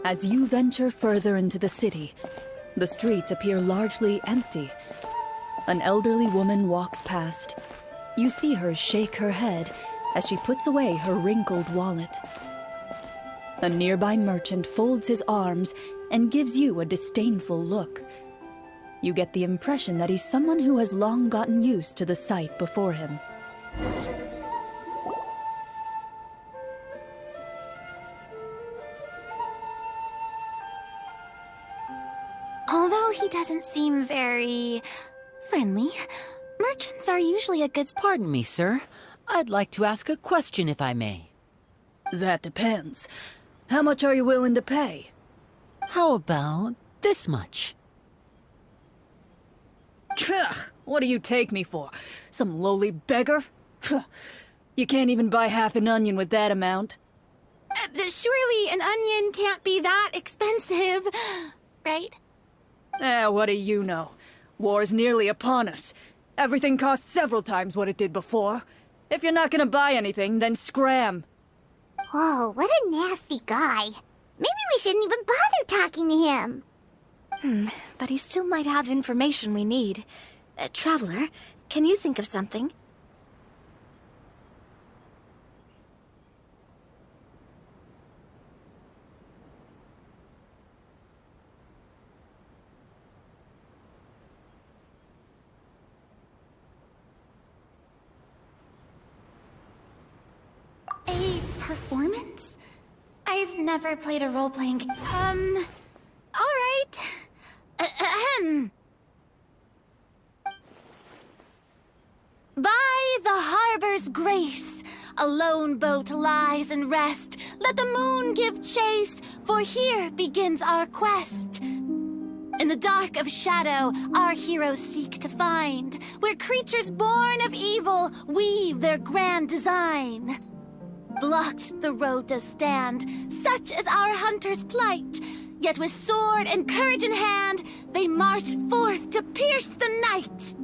As you venture further into the city, the streets appear largely empty. An elderly woman walks past. You see her shake her head as she puts away her wrinkled wallet. A nearby merchant folds his arms and gives you a disdainful look. You get the impression that he's someone who has long gotten used to the sight before him. Although he doesn't seem very friendly, merchants are usually a good... Pardon me, sir. I'd like to ask a question if I may. That depends. How much are you willing to pay? How about this much? What do you take me for? Some lowly beggar? You can't even buy half an onion with that amount. Surely an onion can't be that expensive, right? What do you know? War's nearly upon us. Everything costs several times what it did before. If you're not gonna buy anything, then scram. Whoa, what a nasty guy. Maybe we shouldn't even bother talking to him. But he still might have information we need. Traveler, can you think of something? A performance? I've never played a role-playing game. All right. Ahem. By the harbor's grace, a lone boat lies in rest. Let the moon give chase, for here begins our quest. In the dark of shadow, our heroes seek to find where creatures born of evil weave their grand design. Blocked the road does stand, such is our hunter's plight. Yet with sword and courage in hand, they march forth to pierce the night.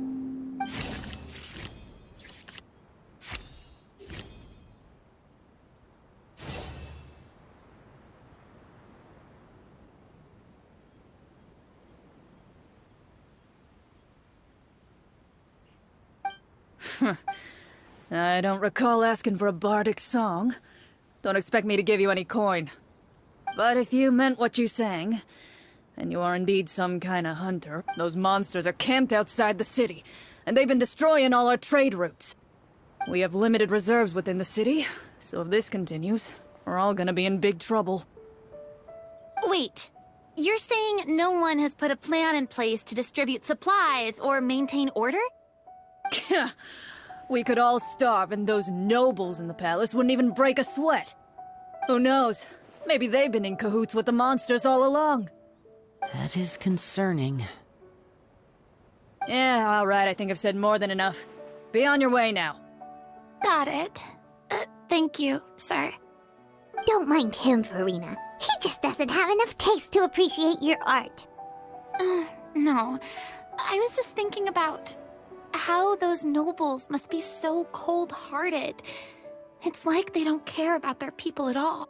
I don't recall asking for a bardic song. Don't expect me to give you any coin. But if you meant what you sang, and you are indeed some kind of hunter, those monsters are camped outside the city, and they've been destroying all our trade routes. We have limited reserves within the city, so if this continues, we're all gonna be in big trouble. Wait, you're saying no one has put a plan in place to distribute supplies or maintain order? We could all starve and those nobles in the palace wouldn't even break a sweat. Who knows? Maybe they've been in cahoots with the monsters all along. That is concerning. Yeah, alright, I think I've said more than enough. Be on your way now. Got it. Thank you, sir. Don't mind him, Farina. He just doesn't have enough taste to appreciate your art. No. I was just thinking about how those nobles must be so cold-hearted. It's like they don't care about their people at all.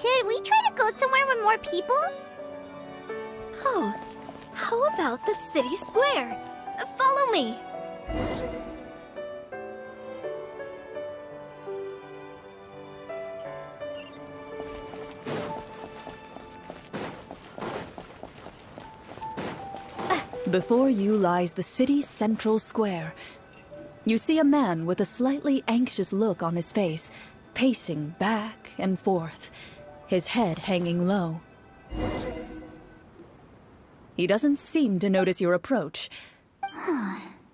Should we try to go somewhere with more people? Oh, how about the city square? Follow me. Before you lies the city's central square. You see a man with a slightly anxious look on his face, pacing back and forth, his head hanging low. He doesn't seem to notice your approach.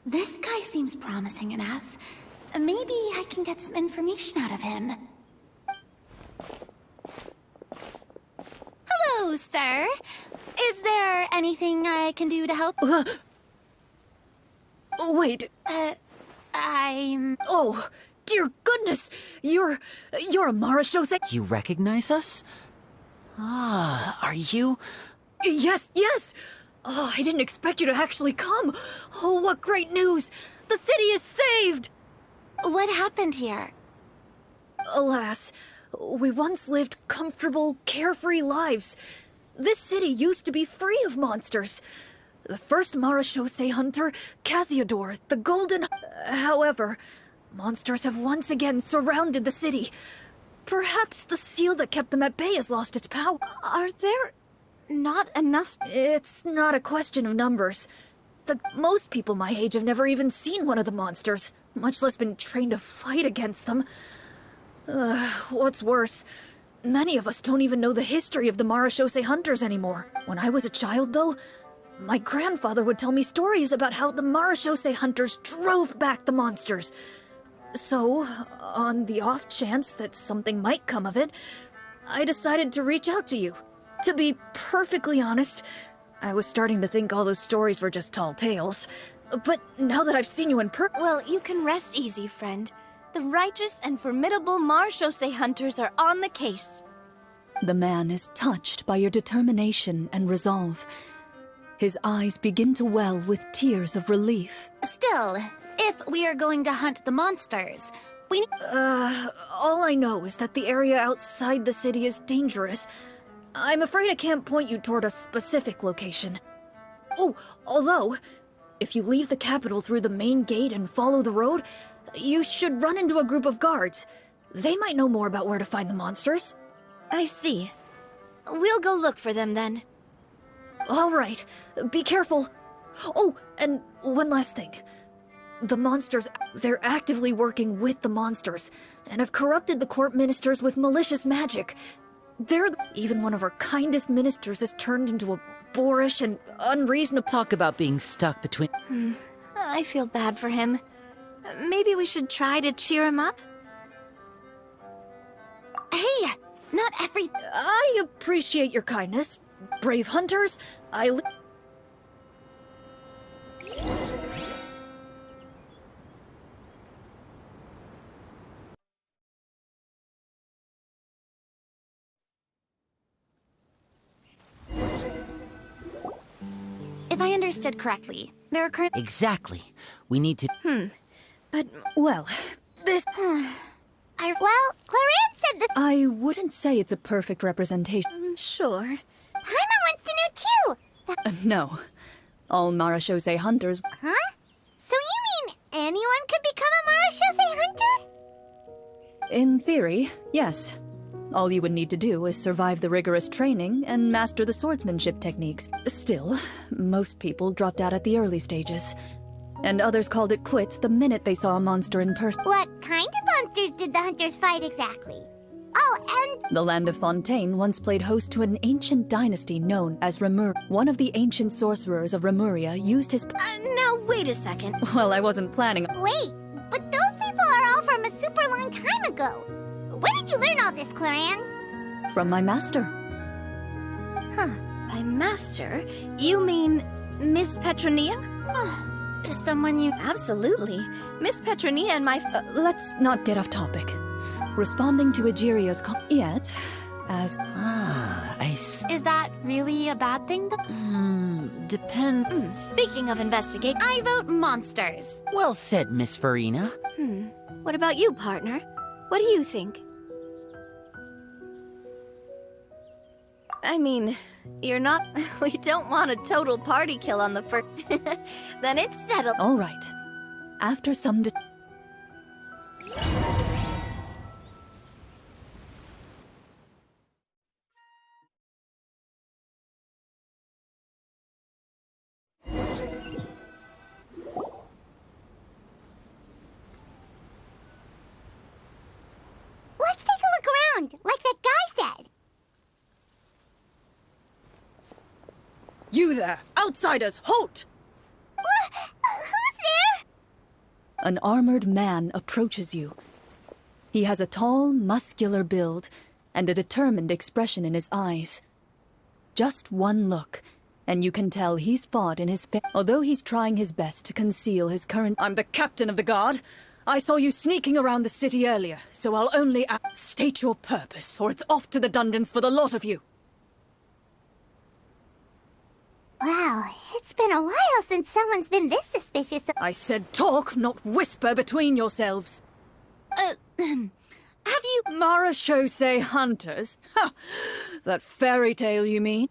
This guy seems promising enough. Maybe I can get some information out of him. Hello, sir. Is there anything I can do to help? Wait. I'm... Oh, dear goodness! You're a Marashose? You recognize us? Ah, are you? Yes, yes! Oh, I didn't expect you to actually come. Oh, what great news! The city is saved! What happened here? Alas, we once lived comfortable, carefree lives. This city used to be free of monsters. The first Marashose hunter, Casiodor, the Golden... However, monsters have once again surrounded the city. Perhaps the seal that kept them at bay has lost its power. Are there not enough... It's not a question of numbers. Most people my age have never even seen one of the monsters, much less been trained to fight against them. What's worse, many of us don't even know the history of the Marashose hunters anymore. When I was a child, though, my grandfather would tell me stories about how the Marashose hunters drove back the monsters. So, on the off chance that something might come of it, I decided to reach out to you. To be perfectly honest, I was starting to think all those stories were just tall tales. But now that I've seen you in person... Well, you can rest easy, friend. The righteous and formidable Marashose hunters are on the case. The man is touched by your determination and resolve. His eyes begin to well with tears of relief. Still, if we are going to hunt the monsters, we... All I know is that the area outside the city is dangerous. I'm afraid I can't point you toward a specific location. Oh, although, if you leave the capital through the main gate and follow the road, you should run into a group of guards. They might know more about where to find the monsters. I see. We'll go look for them then. All right, be careful. Oh, and one last thing. The monsters, they're actively working with the monsters, and have corrupted the court ministers with malicious magic. Even one of our kindest ministers is turned into a boorish and unreasonable... Talk about being stuck between... I feel bad for him. Maybe we should try to cheer him up? Hey, not every... I appreciate your kindness. Brave hunters, If I understood correctly, there are current... Exactly. We need to... But, well, this... Well, Clarinde said that... I wouldn't say it's a perfect representation. Sure. Paimon wants to know too! No. All Marashose hunters... Huh? So you mean anyone could become a Marashose hunter? In theory, yes. All you would need to do is survive the rigorous training and master the swordsmanship techniques. Still, most people dropped out at the early stages. And others called it quits the minute they saw a monster in person. What kind of monsters did the hunters fight exactly? Oh, and... The land of Fontaine once played host to an ancient dynasty known as Remur. One of the ancient sorcerers of Remuria used his... Now wait a second. Well, I wasn't planning... Wait, but those people are all from a super long time ago. Where did you learn all this, Clarinde? From my master. Huh. By master, you mean Miss Petronia? Oh, someone you... Absolutely. Miss Petronia and my... Let's not get off topic. Responding to Egeria's call... Yet, as... I see. Is that really a bad thing? Speaking of investigate, I vote monsters. Well said, Miss Farina. What about you, partner? What do you think? I mean, you're not... We don't want a total party kill on the first... Then it's settled. All right. After some... Let's take a look around, like that guy said. You there! Outsiders! Halt! Who's there? An armored man approaches you. He has a tall, muscular build and a determined expression in his eyes. Just one look, and you can tell he's fought in his although he's trying his best to conceal his current— I'm the captain of the guard. I saw you sneaking around the city earlier, so I'll only state your purpose, or it's off to the dungeons for the lot of you. Wow, it's been a while since someone's been this suspicious of— I said talk, not whisper between yourselves. Have you— Marachose hunters? Ha! That fairy tale, you mean?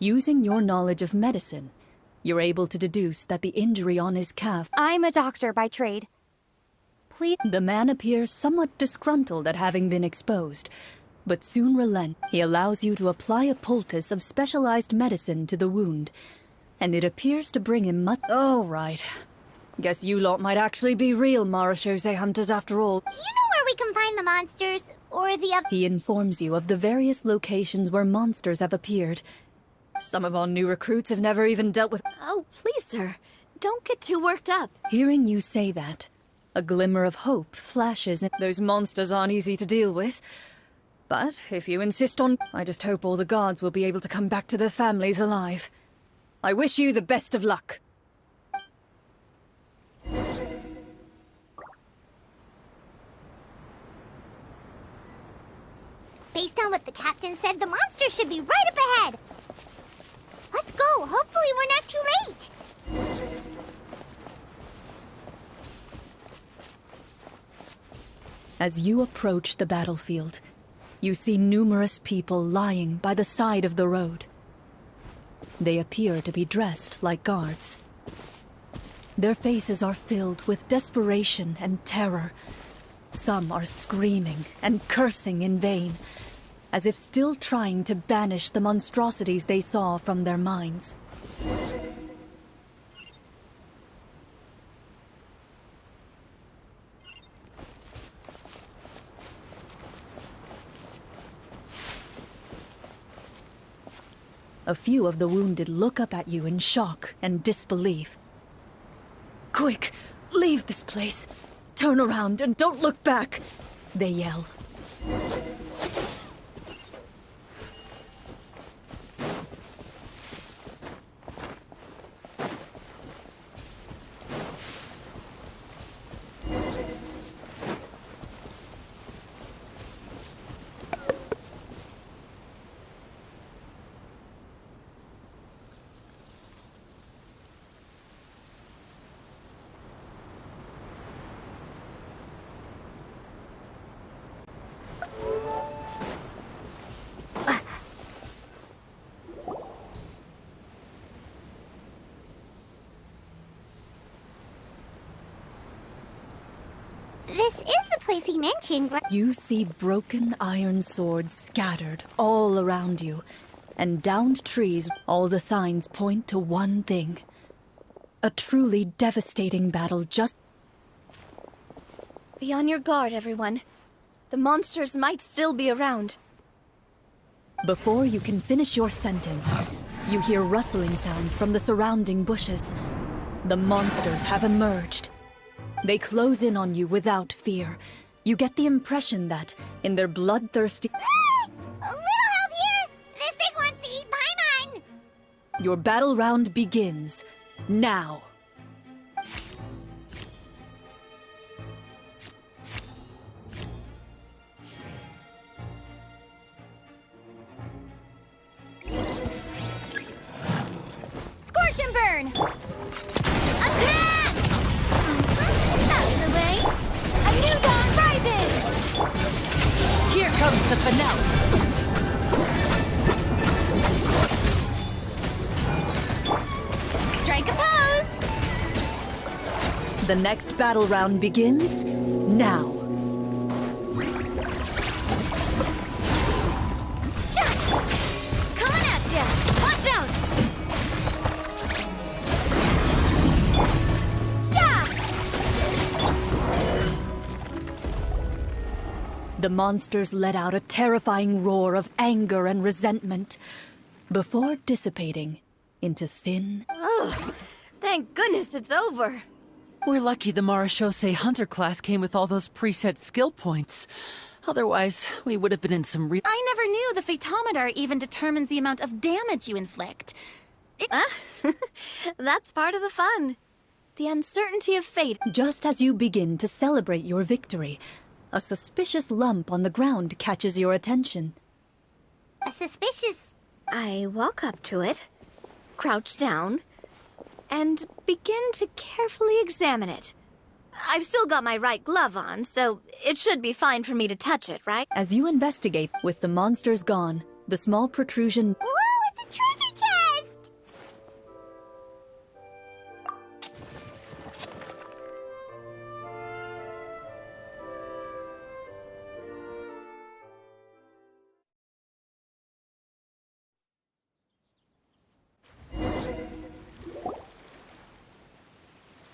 Using your knowledge of medicine, you're able to deduce that the injury on his calf— I'm a doctor by trade. Please— The man appears somewhat disgruntled at having been exposed, but soon relents. He allows you to apply a poultice of specialized medicine to the wound, and it appears to bring him much— Oh, right. Guess you lot might actually be real Marachose hunters after all. Do you know where we can find the monsters? Or the other— He informs you of the various locations where monsters have appeared. Some of our new recruits have never even dealt with— Oh, please, sir. Don't get too worked up. Hearing you say that, a glimmer of hope flashes in— Those monsters aren't easy to deal with. But if you insist on— I just hope all the guards will be able to come back to their families alive. I wish you the best of luck. Based on what the captain said, the monster should be right up ahead. Let's go. Hopefully we're not too late. As you approach the battlefield, you see numerous people lying by the side of the road. They appear to be dressed like guards. Their faces are filled with desperation and terror. Some are screaming and cursing in vain, as if still trying to banish the monstrosities they saw from their minds. A few of the wounded look up at you in shock and disbelief. Quick, leave this place. Turn around and don't look back, they yell. This is the place he mentioned, right? You see broken iron swords scattered all around you, and downed trees. All the signs point to one thing. A truly devastating battle just— Be on your guard, everyone. The monsters might still be around. Before you can finish your sentence, you hear rustling sounds from the surrounding bushes. The monsters have emerged. They close in on you without fear. You get the impression that, in their bloodthirsty— A little help here! This thing wants to eat Paimon! Your battle round begins now. Scorch and burn! Attack! Out of the way! A new dawn rises! Here comes the finale. Strike a pose! The next battle round begins now. Coming at ya! Watch out! The monsters let out a terrifying roar of anger and resentment, before dissipating into thin... Oh, thank goodness it's over. We're lucky the Marashose Hunter class came with all those preset skill points. Otherwise, we would have been in some I never knew the photometer even determines the amount of damage you inflict. That's part of the fun. The uncertainty of fate. Just as you begin to celebrate your victory, a suspicious lump on the ground catches your attention. A suspicious... I walk up to it, crouch down, and begin to carefully examine it. I've still got my right glove on, so it should be fine for me to touch it, right? As you investigate, with the monsters gone, the small protrusion... Whoa, it's a treasure chest!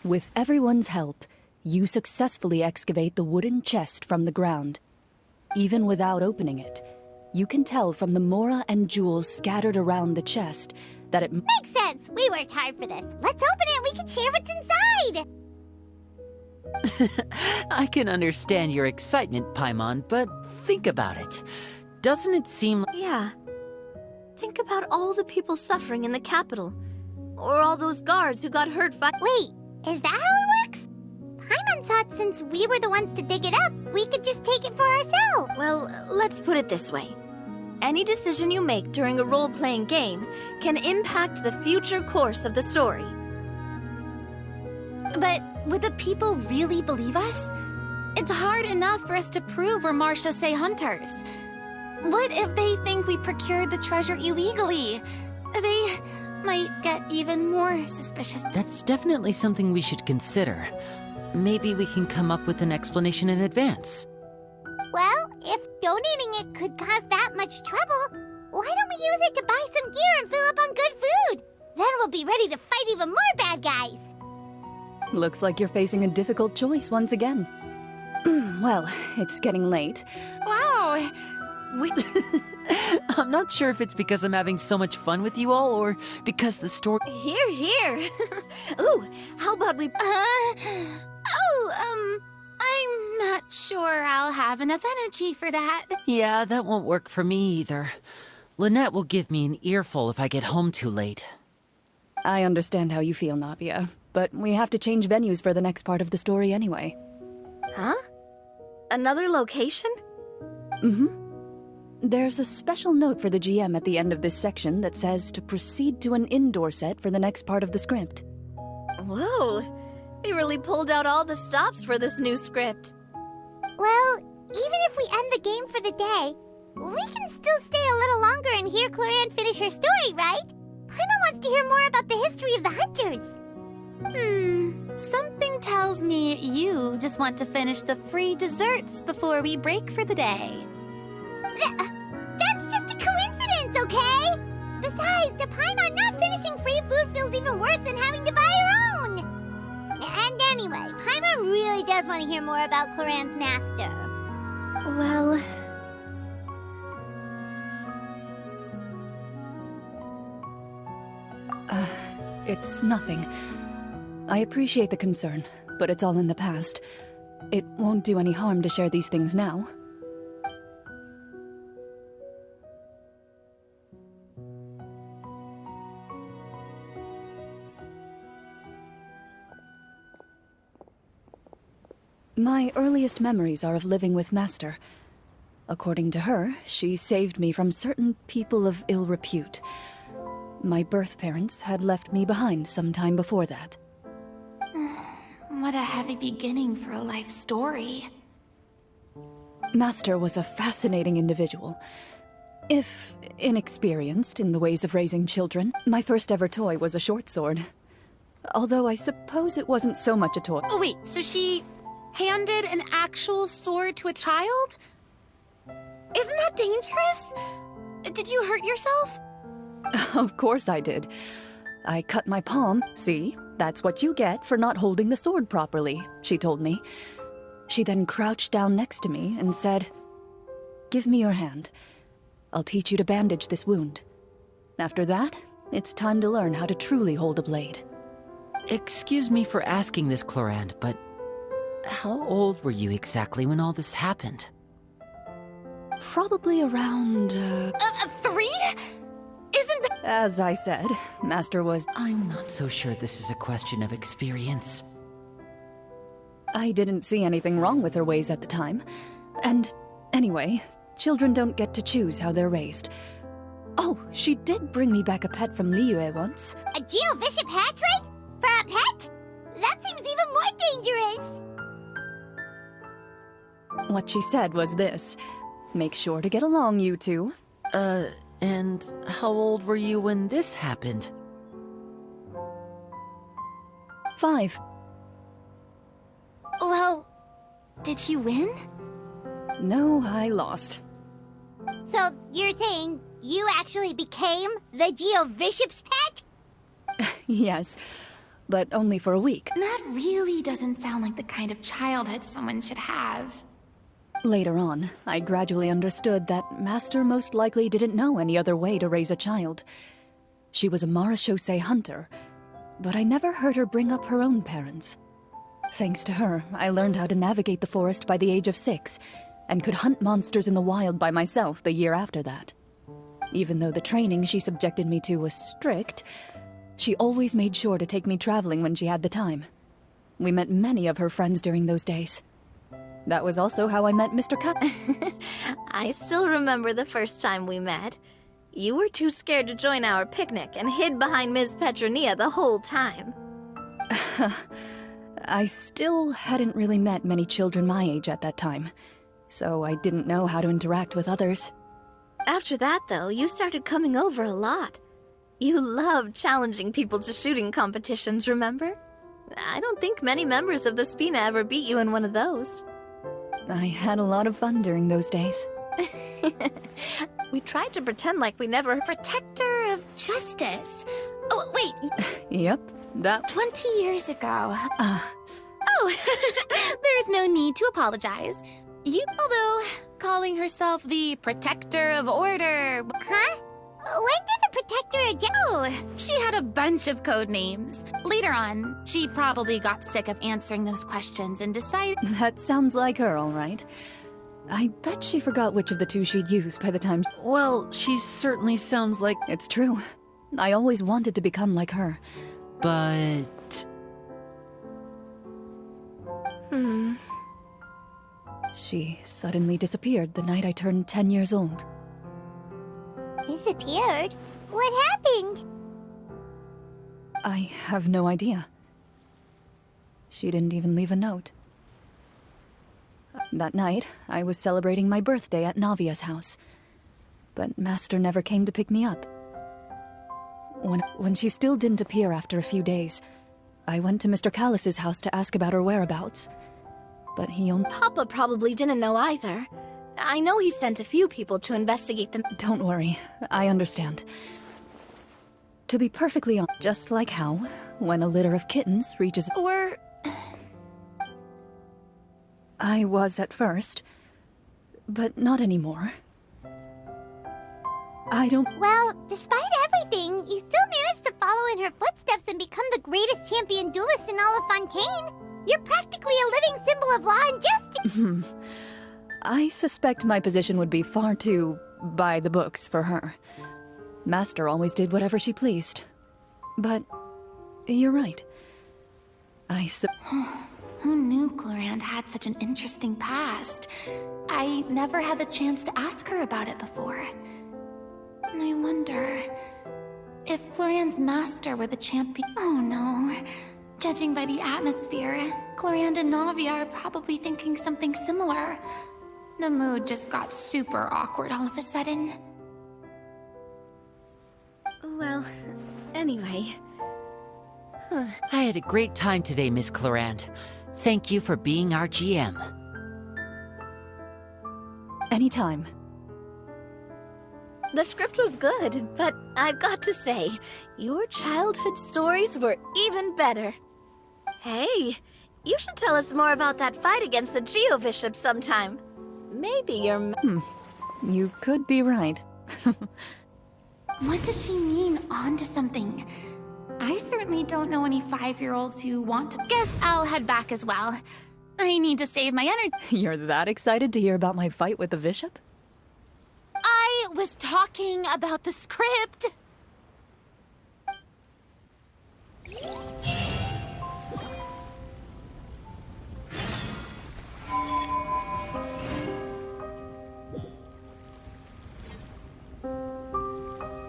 With everyone's help, you successfully excavate the wooden chest from the ground. Even without opening it, you can tell from the mora and jewels scattered around the chest that it... Makes sense! We worked hard for this. Let's open it and we can share what's inside! I can understand your excitement, Paimon, but think about it. Doesn't it seem like... Yeah. Think about all the people suffering in the capital. Or all those guards who got hurt Wait, is that how it works? Paimon thought since we were the ones to dig it up, we could just take it for ourselves. Well, let's put it this way. Any decision you make during a role-playing game can impact the future course of the story. But would the people really believe us? It's hard enough for us to prove we're Marashose hunters. What if they think we procured the treasure illegally? They might get even more suspicious. That's definitely something we should consider. Maybe we can come up with an explanation in advance. Well, if donating it could cause that much trouble, why don't we use it to buy some gear and fill up on good food? Then we'll be ready to fight even more bad guys. Looks like you're facing a difficult choice once again. Well, it's getting late. Wow! I'm not sure if it's because I'm having so much fun with you all, or because the story... Here, here! Ooh, how about we... I'm not sure I'll have enough energy for that. Yeah, that won't work for me either. Lynette will give me an earful if I get home too late. I understand how you feel, Navia, but we have to change venues for the next part of the story anyway. Huh? Another location? Mm-hmm. There's a special note for the GM at the end of this section that says to proceed to an indoor set for the next part of the script. Whoa! They really pulled out all the stops for this new script. Well, even if we end the game for the day, we can still stay a little longer and hear Clorinde finish her story, right? Paimon wants to hear more about the history of the hunters. Something tells me you just want to finish the free desserts before we break for the day. That's just a coincidence, okay? Besides, to Paimon, not finishing free food feels even worse than having to buy her own. And anyway, Paimon really does want to hear more about Clorinde's master. Well... It's nothing. I appreciate the concern, but it's all in the past. It won't do any harm to share these things now. My earliest memories are of living with Master. According to her, she saved me from certain people of ill repute. My birth parents had left me behind some time before that. What a heavy beginning for a life story. Master was a fascinating individual. If inexperienced in the ways of raising children, my first ever toy was a short sword. Although I suppose it wasn't so much a toy. Oh wait, so she handed an actual sword to a child? Isn't that dangerous? Did you hurt yourself? Of course I did. I cut my palm. See, that's what you get for not holding the sword properly, she told me. She then crouched down next to me and said, give me your hand. I'll teach you to bandage this wound. After that, it's time to learn how to truly hold a blade. Excuse me for asking this, Clorinde, but how old were you exactly when all this happened? Probably around, 3? Isn't that— As I said, Master was... I'm not so sure this is a question of experience. I didn't see anything wrong with her ways at the time. And anyway, children don't get to choose how they're raised. Oh, she did bring me back a pet from Liyue once. A Geovishap hatchling? For a pet? That seems even more dangerous! What she said was this: make sure to get along, you two. And how old were you when this happened? 5. Well, did she win? No, I lost. So, you're saying you actually became the Geovishap's pet? Yes, but only for a week. That really doesn't sound like the kind of childhood someone should have. Later on, I gradually understood that Master most likely didn't know any other way to raise a child. She was a marechaussee hunter, but I never heard her bring up her own parents. Thanks to her, I learned how to navigate the forest by the age of 6, and could hunt monsters in the wild by myself the year after that. Even though the training she subjected me to was strict, she always made sure to take me traveling when she had the time. We met many of her friends during those days. That was also how I met Mr. Cut. I still remember the first time we met. You were too scared to join our picnic and hid behind Ms. Petronia the whole time. I still hadn't really met many children my age at that time, so I didn't know how to interact with others. After that, though, you started coming over a lot. You loved challenging people to shooting competitions, remember? I don't think many members of the Spina ever beat you in one of those. I had a lot of fun during those days. We tried to pretend like we never... Protector of justice. Oh, wait, Yep, that... 20 years ago. Ah, Oh, there's no need to apologize. Although calling herself the Protector of Order. Huh? When did the Protector Oh, she had a bunch of code names. Later on, she probably got sick of answering those questions and decided... that sounds like her, all right. I bet she forgot which of the two she'd used by the time... Well, she certainly sounds like... It's true. I always wanted to become like her. But... She suddenly disappeared the night I turned 10 years old. disappeared? What happened? I have no idea. She didn't even leave a note. That night, I was celebrating my birthday at Navia's house, but Master never came to pick me up. When she still didn't appear after a few days, I went to Mr. Callus's house to ask about her whereabouts, but he only... Papa probably didn't know either. I know he sent a few people to investigate them. Don't worry, I understand. To be perfectly honest, just like how, when a litter of kittens reaches... I was at first, but not anymore. I don't... Well, despite everything, you still managed to follow in her footsteps and become the greatest champion duelist in all of Fontaine. You're practically a living symbol of law and justice. I suspect my position would be far too by the books for her. Master always did whatever she pleased. But you're right. Who knew Clorinde had such an interesting past? I never had the chance to ask her about it before. And I wonder if Clorinde's master were the champion. Oh no. Judging by the atmosphere, Clorinde and Navia are probably thinking something similar. The mood just got super awkward all of a sudden. Well, anyway. I had a great time today, Miss Clorinde. Thank you for being our GM. Anytime. The script was good, but I've got to say, your childhood stories were even better. Hey, you should tell us more about that fight against the Geovishap sometime. Maybe your... You could be right. What does she mean, on to something? I certainly don't know any 5-year-olds who want to. Guess I'll head back as well. I need to save my energy. You're that excited to hear about my fight with the bishop? I was talking about the script.